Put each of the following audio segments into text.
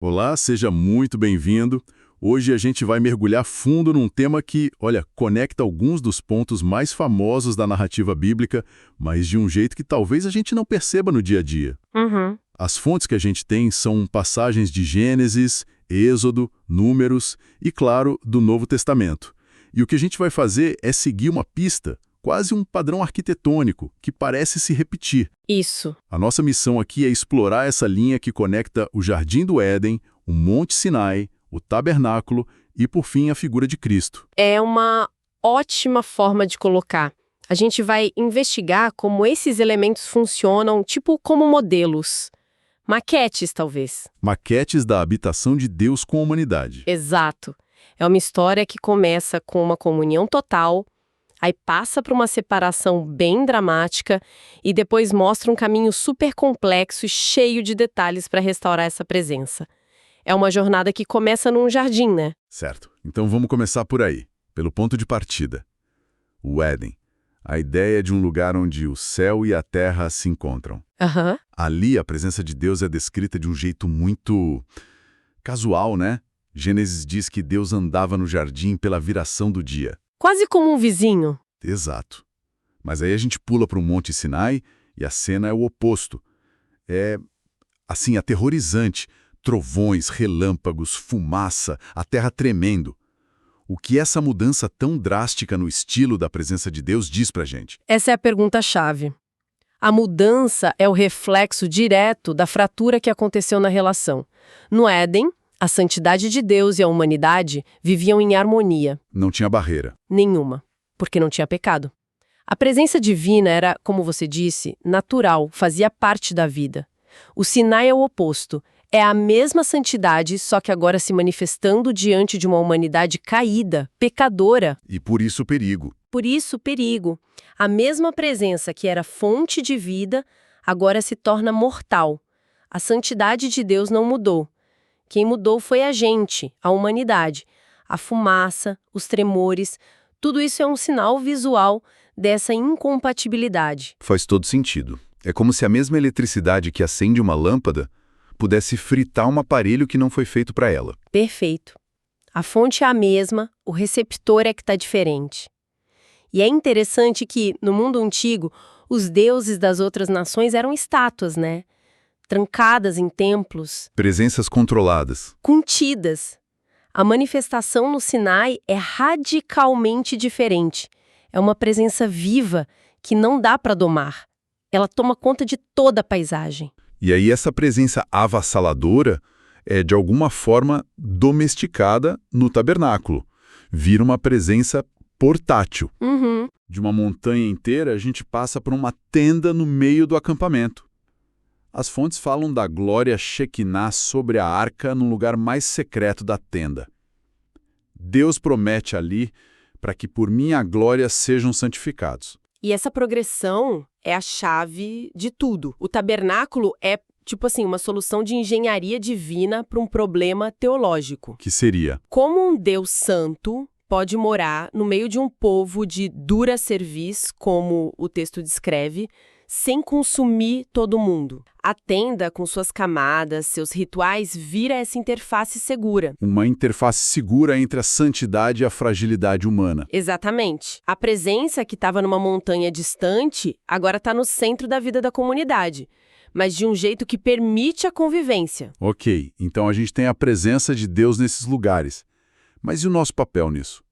Olá, seja muito bem-vindo. Hoje a gente vai mergulhar fundo num tema que, olha, conecta alguns dos pontos mais famosos da narrativa bíblica, mas de um jeito que talvez a gente não perceba no dia a dia. Uhum. As fontes que a gente tem são passagens de Gênesis, Êxodo, Números e, claro, do Novo Testamento. E o que a gente vai fazer é seguir uma pista, quase um padrão arquitetônico, que parece se repetir. Isso. A nossa missão aqui é explorar essa linha que conecta o Jardim do Éden, o Monte Sinai, o Tabernáculo e, por fim, a figura de Cristo. É uma ótima forma de colocar. A gente vai investigar como esses elementos funcionam, tipo como modelos. Maquetes, talvez. Maquetes da habitação de Deus com a humanidade. Exato. É uma história que começa com uma comunhão total, aí passa por uma separação bem dramática e depois mostra um caminho super complexo e cheio de detalhes para restaurar essa presença. É uma jornada que começa num jardim, né? Certo. Então vamos começar por aí, pelo ponto de partida. O Éden. A ideia de um lugar onde o céu e a terra se encontram. Aham. Ali, a presença de Deus é descrita de um jeito muito casual, né? Gênesis diz que Deus andava no jardim pela viração do dia. Quase como um vizinho. Exato. Mas aí a gente pula para o Monte Sinai e a cena é o oposto. É, assim, aterrorizante. Trovões, relâmpagos, fumaça, a terra tremendo. O que essa mudança tão drástica no estilo da presença de Deus diz pra gente? Essa é a pergunta-chave. A mudança é o reflexo direto da fratura que aconteceu na relação. No Éden, a santidade de Deus e a humanidade viviam em harmonia. Não tinha barreira. Nenhuma, porque não tinha pecado. A presença divina era, como você disse, natural, fazia parte da vida. O Sinai é o oposto. É a mesma santidade, só que agora se manifestando diante de uma humanidade caída, pecadora. E por isso o perigo. Por isso, perigo. A mesma presença que era fonte de vida, agora se torna mortal. A santidade de Deus não mudou. Quem mudou foi a gente, a humanidade. A fumaça, os tremores, tudo isso é um sinal visual dessa incompatibilidade. Faz todo sentido. É como se a mesma eletricidade que acende uma lâmpada pudesse fritar um aparelho que não foi feito para ela. Perfeito. A fonte é a mesma, o receptor é que está diferente. E é interessante que, no mundo antigo, os deuses das outras nações eram estátuas, né? Trancadas em templos, Presenças controladas. contidas. A manifestação no Sinai é radicalmente diferente. É uma presença viva que não dá para domar. Ela toma conta de toda a paisagem. E aí essa presença avassaladora é, de alguma forma, domesticada no tabernáculo. Vira uma presença portátil. Uhum. De uma montanha inteira, a gente passa por uma tenda no meio do acampamento. As fontes falam da glória Shekinah sobre a arca no lugar mais secreto da tenda. Deus promete ali para que por minha glória sejam santificados. E essa progressão é a chave de tudo. O tabernáculo é, tipo assim, uma solução de engenharia divina para um problema teológico. Que seria? Como um Deus santo pode morar no meio de um povo de dura cerviz, como o texto descreve, sem consumir todo mundo? A tenda, com suas camadas, seus rituais, vira essa interface segura. Uma interface segura entre a santidade e a fragilidade humana. Exatamente. A presença que estava numa montanha distante, agora está no centro da vida da comunidade, mas de um jeito que permite a convivência. Ok, então a gente tem a presença de Deus nesses lugares. Mas e o nosso papel nisso?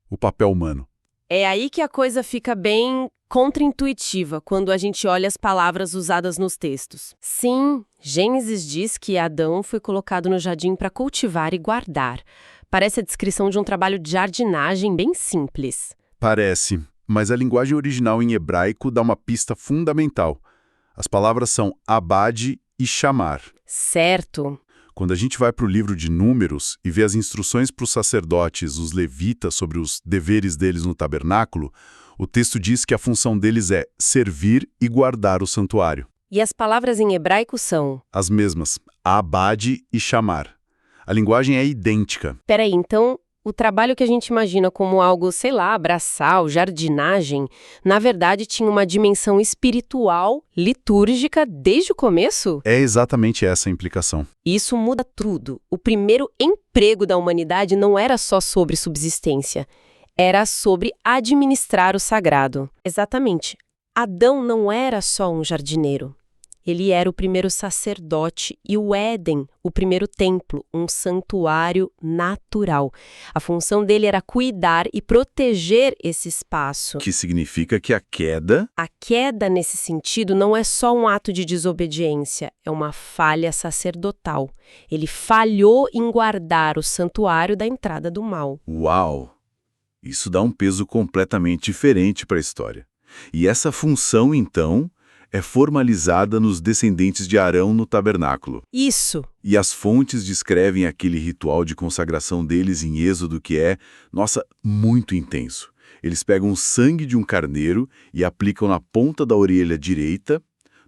O papel humano. É aí que a coisa fica bem contraintuitiva quando a gente olha as palavras usadas nos textos. Sim, Gênesis diz que Adão foi colocado no jardim para cultivar e guardar. Parece a descrição de um trabalho de jardinagem bem simples. Parece, mas a linguagem original em hebraico dá uma pista fundamental. As palavras são abade e chamar. Certo. Quando a gente vai para o livro de Números e vê as instruções para os sacerdotes, os levitas, sobre os deveres deles no tabernáculo, o texto diz que a função deles é servir e guardar o santuário. E as palavras em hebraico são... As mesmas, abade e chamar. A linguagem é idêntica. Peraí, então, O trabalho que a gente imagina como algo, sei lá, braçal, jardinagem, na verdade tinha uma dimensão espiritual, litúrgica, desde o começo? É exatamente essa a implicação. Isso muda tudo. O primeiro emprego da humanidade não era só sobre subsistência, era sobre administrar o sagrado. Exatamente. Adão não era só um jardineiro. Ele era o primeiro sacerdote e o Éden, o primeiro templo, um santuário natural. A função dele era cuidar e proteger esse espaço. Que significa que a queda... A queda, nesse sentido, não é só um ato de desobediência, é uma falha sacerdotal. Ele falhou em guardar o santuário da entrada do mal. Uau! Isso dá um peso completamente diferente para a história. E essa função, então, é formalizada nos descendentes de Arão no tabernáculo. Isso! E as fontes descrevem aquele ritual de consagração deles em Êxodo que é, nossa, muito intenso. Eles pegam o sangue de um carneiro e aplicam na ponta da orelha direita,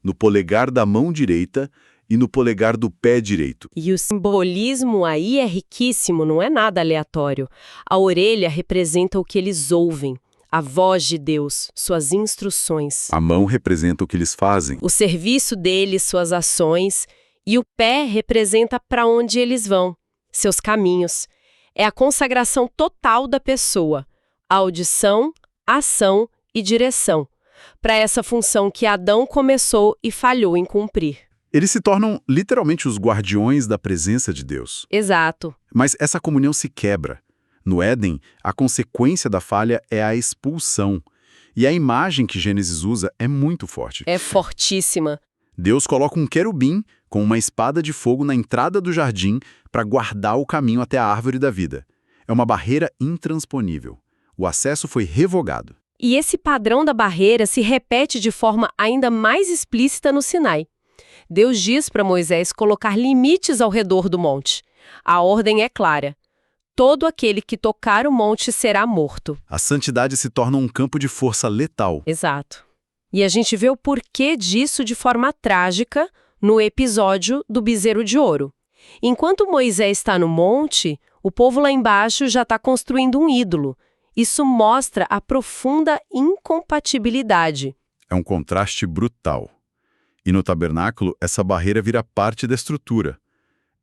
no polegar da mão direita e no polegar do pé direito. E o simbolismo aí é riquíssimo, não é nada aleatório. A orelha representa o que eles ouvem. A voz de Deus, suas instruções. A mão representa o que eles fazem. O serviço deles, suas ações. E o pé representa para onde eles vão, seus caminhos. É a consagração total da pessoa. Audição, ação e direção. Para essa função que Adão começou e falhou em cumprir. Eles se tornam literalmente os guardiões da presença de Deus. Exato. Mas essa comunhão se quebra. No Éden, a consequência da falha é a expulsão. E a imagem que Gênesis usa é muito forte. É fortíssima. Deus coloca um querubim com uma espada de fogo na entrada do jardim para guardar o caminho até a árvore da vida. É uma barreira intransponível. O acesso foi revogado. E esse padrão da barreira se repete de forma ainda mais explícita no Sinai. Deus diz para Moisés colocar limites ao redor do monte. A ordem é clara. Todo aquele que tocar o monte será morto. A santidade se torna um campo de força letal. Exato. E a gente vê o porquê disso de forma trágica no episódio do bezerro de ouro. Enquanto Moisés está no monte, o povo lá embaixo já está construindo um ídolo. Isso mostra a profunda incompatibilidade. É um contraste brutal. E no tabernáculo, essa barreira vira parte da estrutura.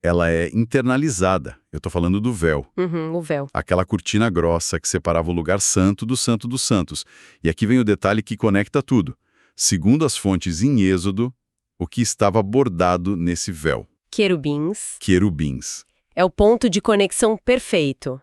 Ela é internalizada. Eu estou falando do véu. O véu. Aquela cortina grossa que separava o lugar santo dos santos. E aqui vem o detalhe que conecta tudo. Segundo as fontes em Êxodo, o que estava bordado nesse véu? Querubins. Querubins. É o ponto de conexão perfeito.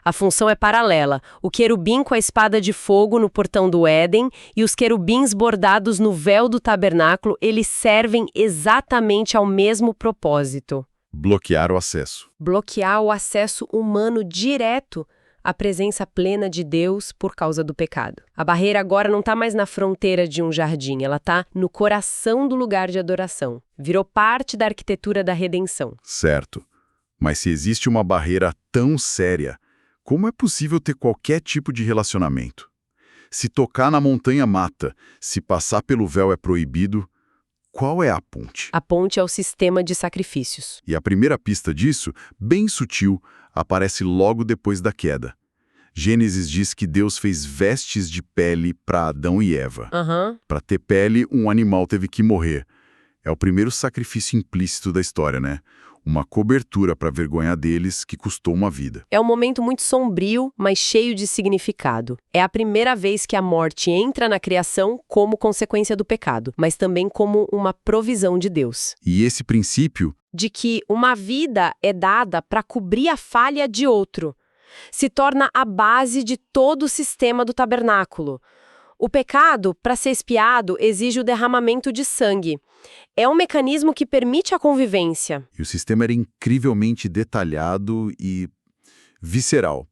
A função é paralela. O querubim com a espada de fogo no portão do Éden e os querubins bordados no véu do tabernáculo, eles servem exatamente ao mesmo propósito. Bloquear o acesso. Bloquear o acesso humano direto à presença plena de Deus por causa do pecado. A barreira agora não está mais na fronteira de um jardim, ela está no coração do lugar de adoração. Virou parte da arquitetura da redenção. Certo. Mas se existe uma barreira tão séria, como é possível ter qualquer tipo de relacionamento? Se tocar na montanha mata, se passar pelo véu é proibido, qual é a ponte? A ponte é o sistema de sacrifícios. E a primeira pista disso, bem sutil, aparece logo depois da queda. Gênesis diz que Deus fez vestes de pele para Adão e Eva. Para ter pele, um animal teve que morrer. É o primeiro sacrifício implícito da história, né? Uma cobertura para a vergonha deles que custou uma vida. É um momento muito sombrio, mas cheio de significado. É a primeira vez que a morte entra na criação como consequência do pecado, mas também como uma provisão de Deus. E esse princípio de que uma vida é dada para cobrir a falha de outro, se torna a base de todo o sistema do tabernáculo. O pecado, para ser expiado, exige o derramamento de sangue. É um mecanismo que permite a convivência. E o sistema era incrivelmente detalhado e visceral.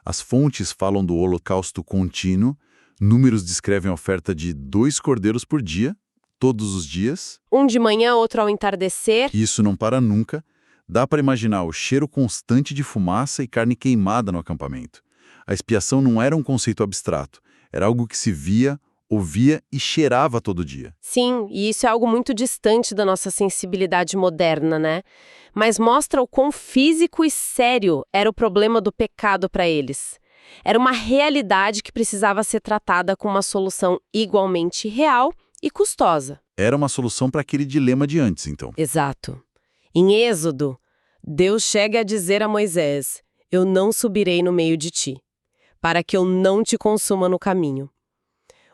As fontes falam do holocausto contínuo, números descrevem a oferta de 2 cordeiros por dia, todos os dias. Um de manhã, outro ao entardecer. Isso não para nunca. Dá para imaginar o cheiro constante de fumaça e carne queimada no acampamento. A expiação não era um conceito abstrato, era algo que se via, ouvia e cheirava todo dia. Sim, e isso é algo muito distante da nossa sensibilidade moderna, né? Mas mostra o quão físico e sério era o problema do pecado para eles. Era uma realidade que precisava ser tratada com uma solução igualmente real e custosa. Era uma solução para aquele dilema de antes, então. Exato. Em Êxodo, Deus chega a dizer a Moisés: "Eu não subirei no meio de ti, para que eu não te consuma no caminho."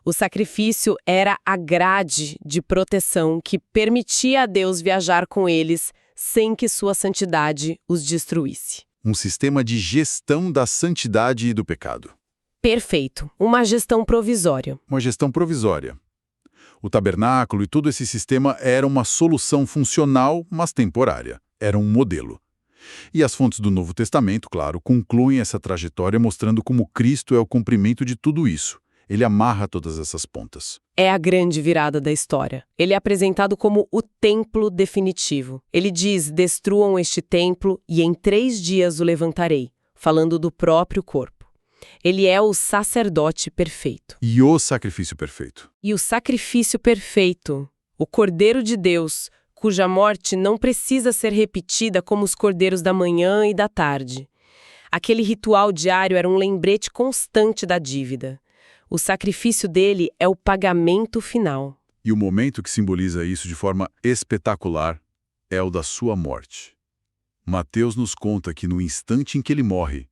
O sacrifício era a grade de proteção que permitia a Deus viajar com eles sem que sua santidade os destruísse. Um sistema de gestão da santidade e do pecado. Perfeito. Uma gestão provisória. Uma gestão provisória. O tabernáculo e todo esse sistema era uma solução funcional, mas temporária. Era um modelo. E as fontes do Novo Testamento, claro, concluem essa trajetória mostrando como Cristo é o cumprimento de tudo isso. Ele amarra todas essas pontas. É a grande virada da história. Ele é apresentado como o templo definitivo. Ele diz: "Destruam este templo e em 3 dias o levantarei", falando do próprio corpo. Ele é o sacerdote perfeito. E o sacrifício perfeito. E o sacrifício perfeito, o Cordeiro de Deus, cuja morte não precisa ser repetida como os cordeiros da manhã e da tarde. Aquele ritual diário era um lembrete constante da dívida. O sacrifício dele é o pagamento final. E o momento que simboliza isso de forma espetacular é o da sua morte. Mateus nos conta que no instante em que ele morre,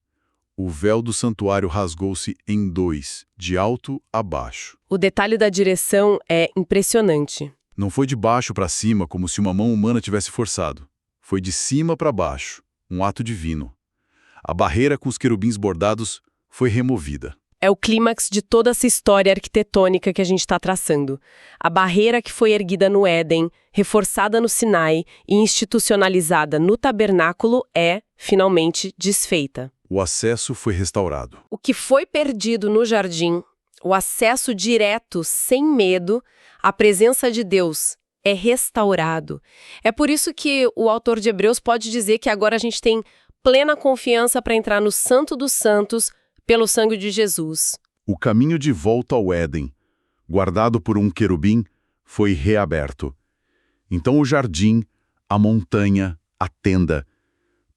o véu do santuário rasgou-se em 2, de alto a baixo. O detalhe da direção é impressionante. Não foi de baixo para cima, como se uma mão humana tivesse forçado. Foi de cima para baixo, um ato divino. A barreira com os querubins bordados foi removida. É o clímax de toda essa história arquitetônica que a gente está traçando. A barreira que foi erguida no Éden, reforçada no Sinai e institucionalizada no tabernáculo é, finalmente, desfeita. O acesso foi restaurado. O que foi perdido no jardim, o acesso direto, sem medo, à presença de Deus, é restaurado. É por isso que o autor de Hebreus pode dizer que agora a gente tem plena confiança para entrar no Santo dos Santos pelo sangue de Jesus. O caminho de volta ao Éden, guardado por um querubim, foi reaberto. Então o jardim, a montanha, a tenda,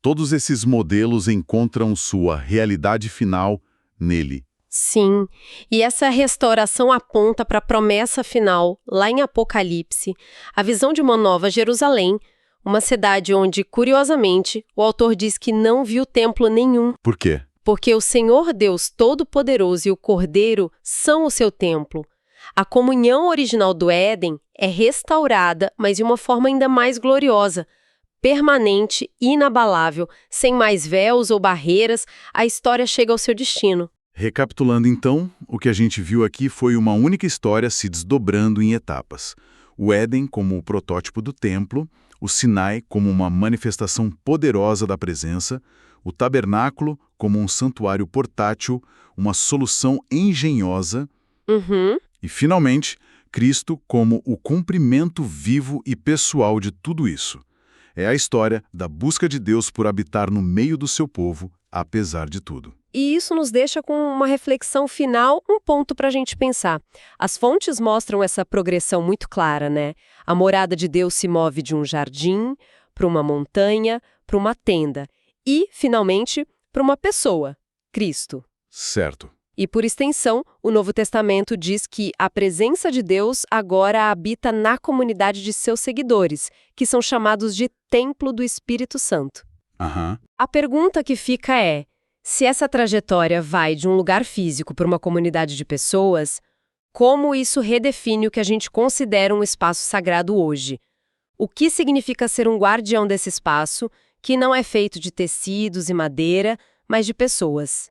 todos esses modelos encontram sua realidade final nele. Sim, e essa restauração aponta para a promessa final, lá em Apocalipse, a visão de uma nova Jerusalém, uma cidade onde, curiosamente, o autor diz que não viu templo nenhum. Por quê? Porque o Senhor Deus Todo-Poderoso e o Cordeiro são o seu templo. A comunhão original do Éden é restaurada, mas de uma forma ainda mais gloriosa, permanente, inabalável, sem mais véus ou barreiras, a história chega ao seu destino. Recapitulando então, o que a gente viu aqui foi uma única história se desdobrando em etapas. O Éden como o protótipo do templo, o Sinai como uma manifestação poderosa da presença, o tabernáculo como um santuário portátil, uma solução engenhosa, e, finalmente, Cristo como o cumprimento vivo e pessoal de tudo isso. É a história da busca de Deus por habitar no meio do seu povo, apesar de tudo. E isso nos deixa com uma reflexão final, um ponto para a gente pensar. As fontes mostram essa progressão muito clara, né? A morada de Deus se move de um jardim para uma montanha, para uma tenda e, finalmente, para uma pessoa, Cristo. Certo. E, por extensão, o Novo Testamento diz que a presença de Deus agora habita na comunidade de seus seguidores, que são chamados de Templo do Espírito Santo. A pergunta que fica é: se essa trajetória vai de um lugar físico para uma comunidade de pessoas, como isso redefine o que a gente considera um espaço sagrado hoje? O que significa ser um guardião desse espaço, que não é feito de tecidos e madeira, mas de pessoas?